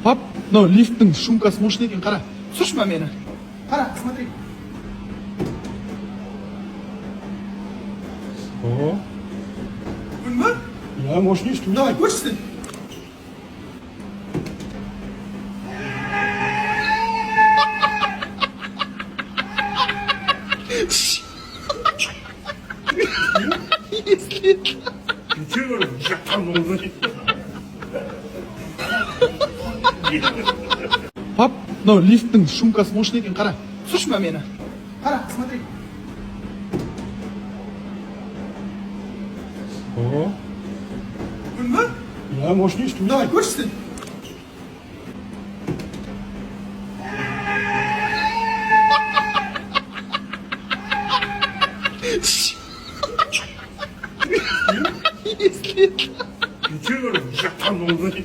Пап, мынау лифттің шумкасы мощный екен, қара. Түсірші ма мені? Қара, смотри. О, Білме? я мощный стул. Давай, көршісін. Если... Чего? Я там уже. Пап, мынау лифттің шумкасы мощный екен, қара. Түсірші ма мені? Қара, смотри. О, Білме? я мощный стул. Давай, көршісін. Если... Чего? Я там уже.